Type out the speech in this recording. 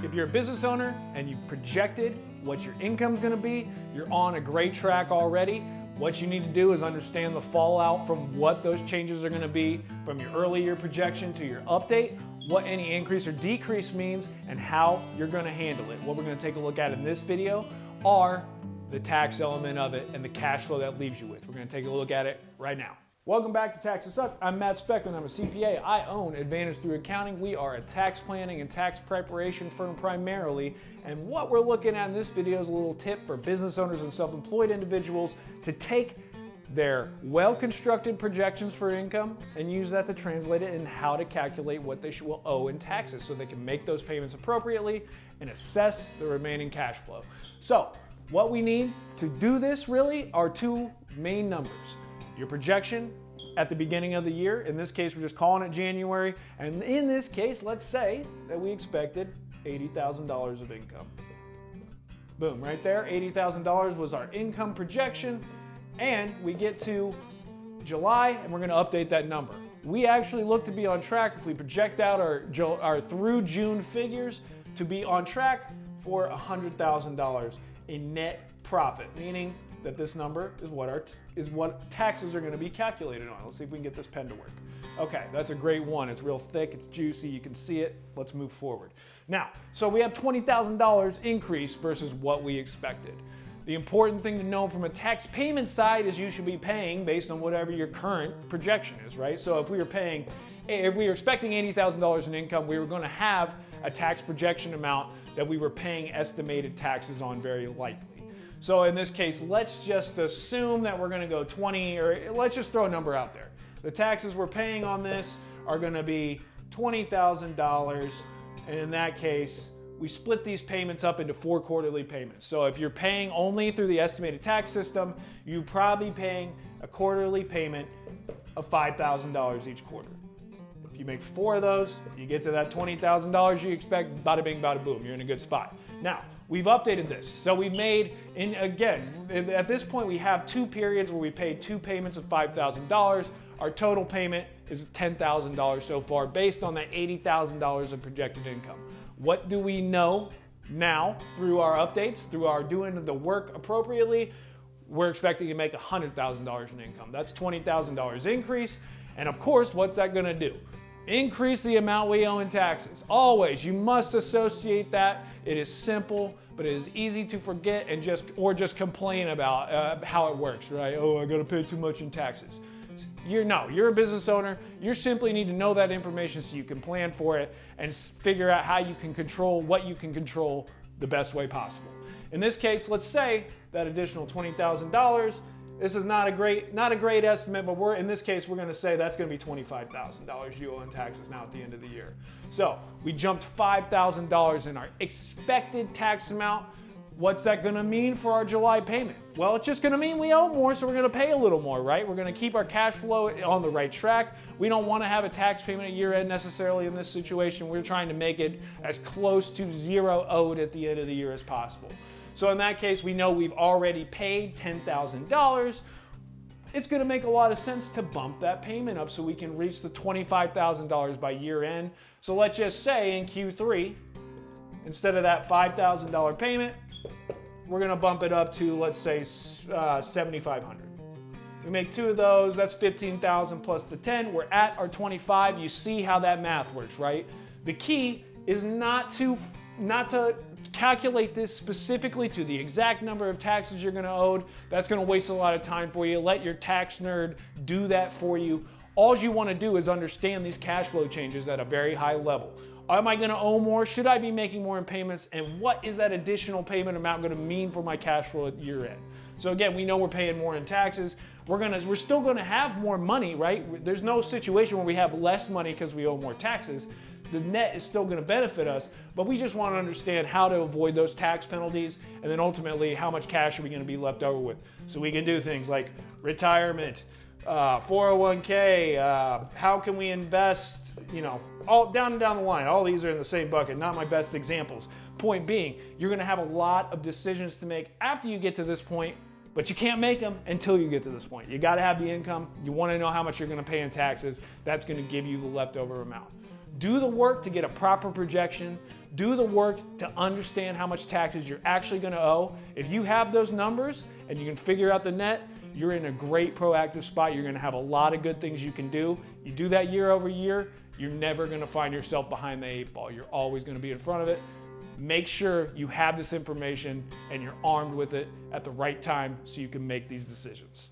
If you're a business owner and you've projected what your income's gonna be, you're on a great track already. What you need to do is understand the fallout from what those changes are gonna be from your early year projection to your update, what any increase or decrease means, and how you're gonna handle it. What we're gonna take a look at in this video are the tax element of it and the cash flow that leaves you with. We're gonna take a look at it right now. Welcome back to Taxes Suck. I'm Matt Speckman. I'm a CPA. I own Advantage Through Accounting. We are a tax planning and tax preparation firm primarily. And what we're looking at in this video is a little tip for business owners and self-employed individuals to take their well-constructed projections for income and use that to translate it in how to calculate what they will owe in taxes so they can make those payments appropriately and assess the remaining cash flow. So what we need to do this really are two main numbers. Your projection at the beginning of the year. In this case, we're just calling it January. And in this case, let's say that we expected $80,000 of income. Boom, right there, $80,000 was our income projection. And we get to July and we're gonna update that number. We actually look to be on track if we project out our through June figures to be on track for $100,000 in net profit, meaning that this number is what taxes are going to be calculated on. Let's see if we can get this pen to work. Okay, that's a great one. It's real thick, it's juicy, you can see it. Let's move forward. Now, so we have $20,000 increase versus what we expected. The important thing to know from a tax payment side is you should be paying based on whatever your current projection is, right? So if we were expecting $80,000 in income, we were going to have a tax projection amount that we were paying estimated taxes on very likely. So in this case, let's just assume that we're gonna go 20, or let's just throw a number out there. The taxes we're paying on this are gonna be $20,000, and in that case, we split these payments up into 4 quarterly payments. So if you're paying only through the estimated tax system, you're probably paying a quarterly payment of $5,000 each quarter. If you make 4 of those, you get to that $20,000 you expect, bada bing, bada boom, you're in a good spot. Now, we've updated this. So we've made, at this point we have 2 periods where we paid 2 payments of $5,000. Our total payment is $10,000 so far based on that $80,000 of projected income. What do we know now through our updates, through our doing the work appropriately? We're expecting to make $100,000 in income. That's $20,000 increase. And of course, what's that gonna do? Increase the amount we owe in taxes. Always, you must associate that. It is simple, but it is easy to forget and just complain about how it works, right? Oh, I gotta pay too much in taxes. You're a business owner. You simply need to know that information so you can plan for it and figure out how you can control what you can control the best way possible. In this case, let's say that additional $20,000. This is not a great estimate, but in this case, we're gonna say that's gonna be $25,000 you owe in taxes now at the end of the year. So we jumped $5,000 in our expected tax amount. What's that gonna mean for our July payment? Well, it's just gonna mean we owe more, so we're gonna pay a little more, right? We're gonna keep our cash flow on the right track. We don't wanna have a tax payment at year end necessarily in this situation. We're trying to make it as close to zero owed at the end of the year as possible. So in that case, we know we've already paid $10,000. It's gonna make a lot of sense to bump that payment up so we can reach the $25,000 by year end. So let's just say in Q3, instead of that $5,000 payment, we're gonna bump it up to, let's say, $7,500. We make 2 of those, that's $15,000 plus the 10, we're at our 25. You see how that math works, right? The key is not to calculate this specifically to the exact number of taxes you're gonna owe. That's gonna waste a lot of time for you. Let your tax nerd do that for you. All you wanna do is understand these cash flow changes at a very high level. Am I gonna owe more? Should I be making more in payments? And what is that additional payment amount gonna mean for my cash flow at year end? So again, we know we're paying more in taxes. We're still gonna have more money, right? There's no situation where we have less money because we owe more taxes. The net is still going to benefit us, but we just want to understand how to avoid those tax penalties, and then ultimately how much cash are we going to be left over with. So we can do things like retirement, 401k, how can we invest, all down and down the line. All these are in the same bucket, not my best examples. Point being, you're going to have a lot of decisions to make after you get to this point, but you can't make them until you get to this point. You got to have the income. You want to know how much you're going to pay in taxes. That's going to give you the leftover amount. Do the work to get a proper projection. Do the work to understand how much taxes you're actually going to owe. If you have those numbers and you can figure out the net, you're in a great proactive spot. You're going to have a lot of good things you can do. You do that year over year, you're never going to find yourself behind the 8 ball. You're always going to be in front of it. Make sure you have this information and you're armed with it at the right time so you can make these decisions.